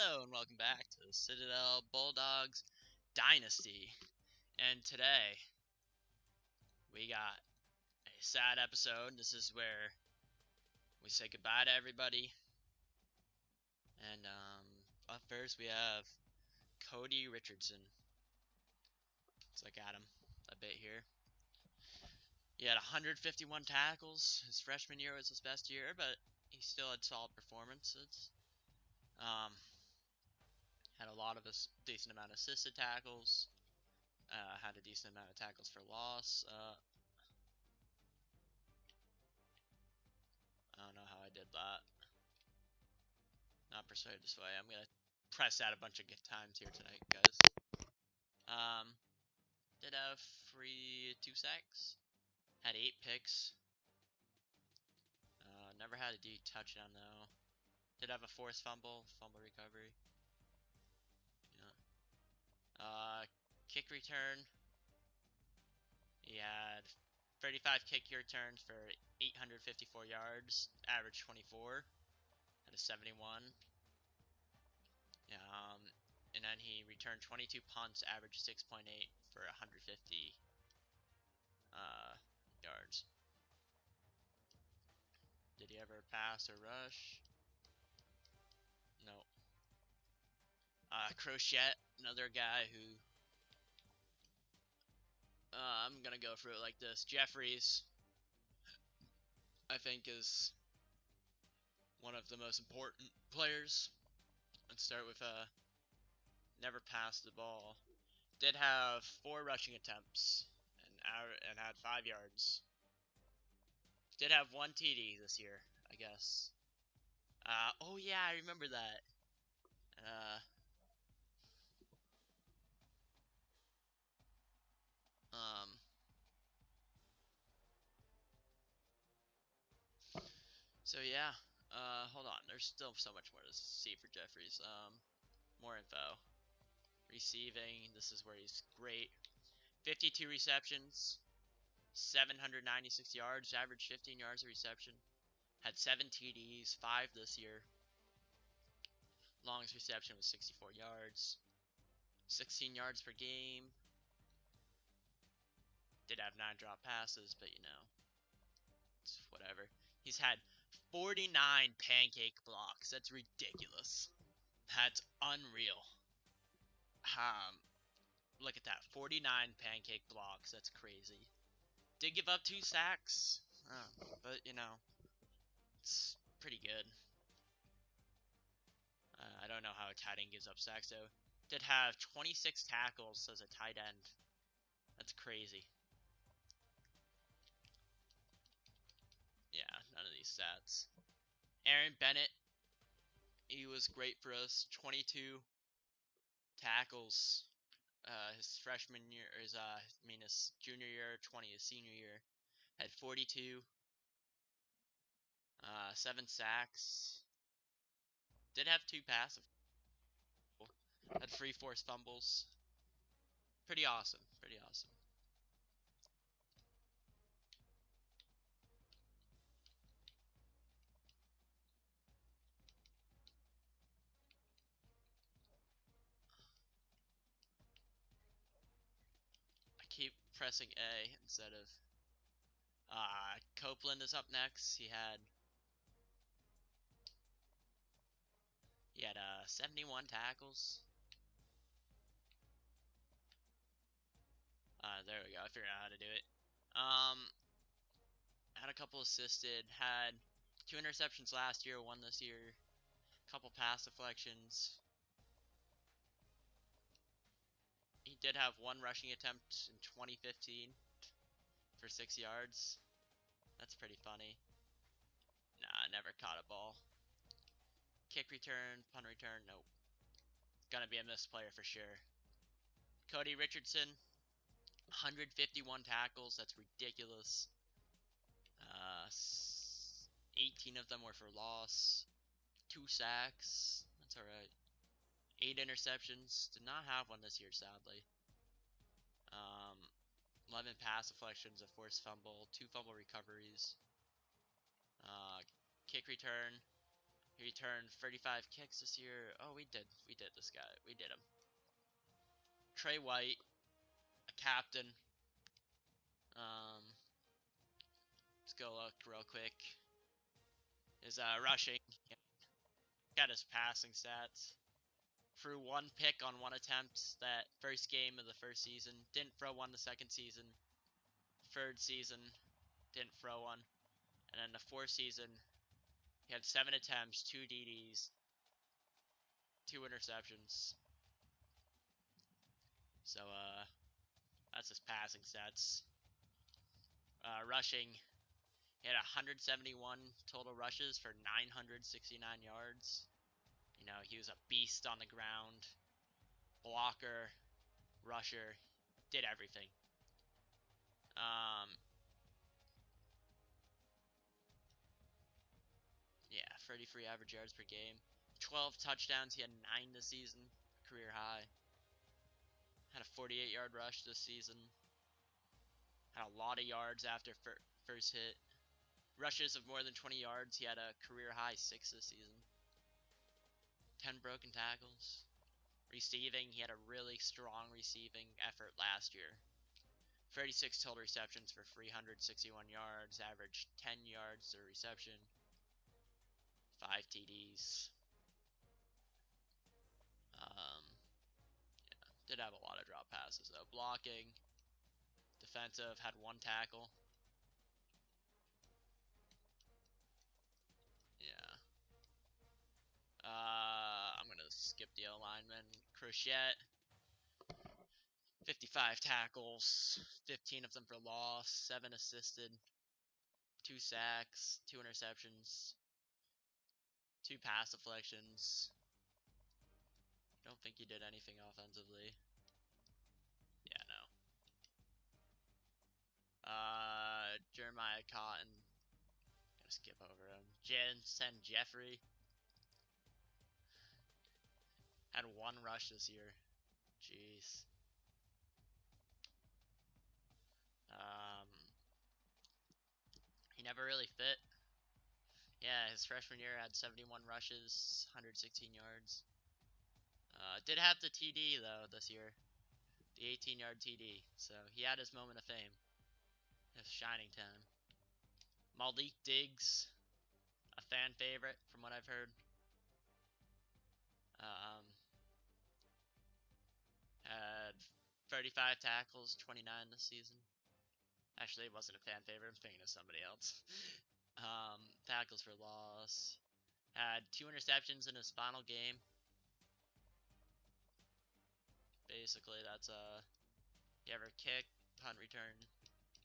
Hello and welcome back to the Citadel Bulldogs Dynasty. And today we got a sad episode. This is where we say goodbye to everybody. And up first we have Cody Richardson. Let's look at him a bit here. He had 151 tackles. His freshman year was his best year, but he still had solid performances. Had a lot of decent amount of assisted tackles. Had a decent amount of tackles for loss. I don't know how I did that. Not persuaded this way. I'm gonna press that a bunch of times here tonight, guys. Did have 2 sacks. Had 8 picks. Never had a D touchdown though. Did have a forced fumble recovery. Yeah. Kick return. He had 35 kick returns for 854 yards, average 24. Had a 71. And then he returned 22 punts, average 6.8 for 150 yards. Did he ever pass or rush? No. Crochet, another guy who I'm gonna go through it like this. Jeffries, I think, is one of the most important players. Let's start with never passed the ball. Did have 4 rushing attempts and had 5 yards. Did have 1 TD this year, I guess. Oh yeah, I remember that. So yeah, hold on. There's still so much more to see for Jeffries. More info. Receiving, this is where he's great. 52 receptions, 796 yards, average 15 yards a reception. Had 7 TDs, 5 this year. Longest reception was 64 yards. 16 yards per game. Did have 9 drop passes, but you know, it's whatever. He's had 49 pancake blocks. That's ridiculous. That's unreal. Look at that. 49 pancake blocks. That's crazy. Did give up 2 sacks. But, you know, it's pretty good. I don't know how a tight end gives up sacks, though. Did have 26 tackles as a tight end. That's crazy. Yeah, none of these stats. Aaron Bennett, he was great for us. 22 tackles his freshman year, his junior year, 20 his senior year. Had 42, 7 sacks. Did have 2 passive. Had 3 forced fumbles. Pretty awesome. Pretty awesome. I keep pressing A instead of. Copeland is up next. He had 71 tackles. There we go. I figured out how to do it. Had a couple assisted. Had 2 interceptions last year, 1 this year. Couple pass deflections. He did have 1 rushing attempt in 2015 for 6 yards. That's pretty funny. Nah, never caught a ball. Kick return, punt return, nope. Gonna be a missed player for sure. Cody Richardson, 151 tackles. That's ridiculous. 18 of them were for loss. 2 sacks. That's alright. 8 interceptions. Did not have one this year, sadly. 11 pass deflections, a forced fumble, 2 fumble recoveries. Kick return. He returned 35 kicks this year. Oh, we did this guy. We did him. Trey White, a captain. Let's go look real quick. His rushing, got his passing stats. Threw one pick on one attempt that first game of the first season. Didn't throw one the second season. Third season, didn't throw one. And then the fourth season, he had 7 attempts, 2 DDs, 2 interceptions. So, that's his passing stats. Rushing, he had 171 total rushes for 969 yards. You know, he was a beast on the ground. Blocker, rusher, did everything. Yeah, 33 average yards per game. 12 touchdowns. He had 9 this season, career high. Had a 48-yard rush this season. Had a lot of yards after first hit. Rushes of more than 20 yards. He had a career high 6 this season. 10 broken tackles. Receiving, he had a really strong receiving effort last year. 36 total receptions for 361 yards. Averaged 10 yards per reception. 5 TDs. Yeah, did have a lot of drop passes though. Blocking. Defensive, had 1 tackle. Yeah. I'm gonna skip the alignment. Crochet, 55 tackles, 15 of them for loss, 7 assisted, 2 sacks, 2 interceptions, 2 pass deflections. Don't think he did anything offensively. Yeah, no. Jeremiah Cotton. Gonna skip over him. Jensen Jeffrey. Had 1 rush this year. Jeez. He never really fit. Yeah, his freshman year had 71 rushes, 116 yards. Did have the TD though this year, the 18-yard TD. So he had his moment of fame, his shining time. Malik Diggs, a fan favorite from what I've heard. Had 35 tackles, 29 this season. Actually, it wasn't a fan favorite. I'm thinking of somebody else. Tackles for loss. Had 2 interceptions in his final game. Basically, that's he ever kicked, punt return.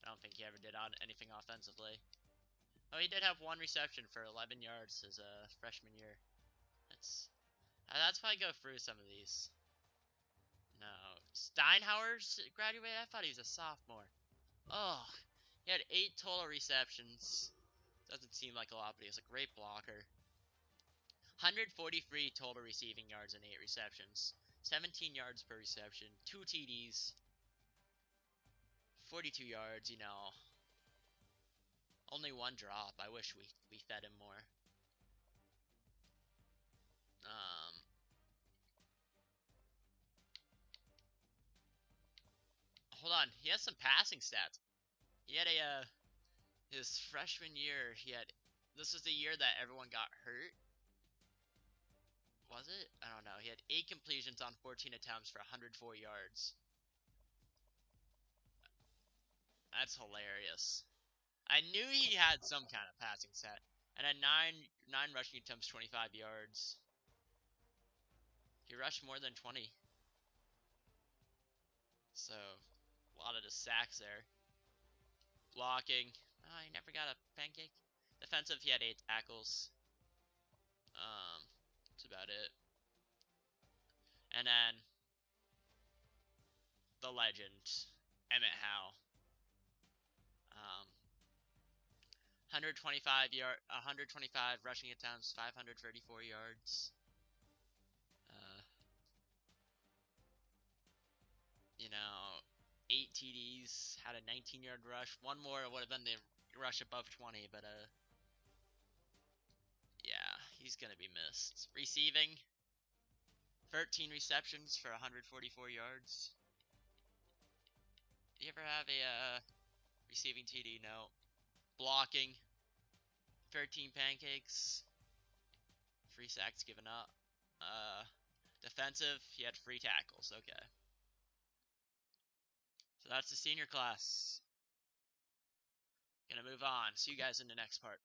I don't think he ever did anything offensively. Oh, he did have 1 reception for 11 yards his freshman year. That's why I go through some of these. No, Steinhauer's graduated. I thought he was a sophomore. Oh, he had 8 total receptions. Doesn't seem like a lot, but he was a great blocker. 143 total receiving yards and 8 receptions. 17 yards per reception. 2 TDs. 42 yards, you know. Only 1 drop. I wish we fed him more. Hold on. He has some passing stats. He had his freshman year, this was the year that everyone got hurt. Was it? I don't know. He had 8 completions on 14 attempts for 104 yards. That's hilarious. I knew he had some kind of passing stat. And had 9 rushing attempts, 25 yards. He rushed more than 20. So, a lot of the sacks there. Blocking. Oh, he never got a pancake. Defensive, he had 8 tackles. That's about it. And then the legend, Emmett Howe. 125 rushing attempts, 534 yards. You know, 8 TDs, had a 19-yard rush. 1 more would have been the rush above 20, but yeah, He's going to be missed. Receiving, 13 receptions for 144 yards. Do you ever have a receiving TD? No. Blocking, 13 pancakes. 3 sacks given up. Defensive, he had 3 tackles. Okay. So that's the senior class. Gonna move on. See you guys in the next part.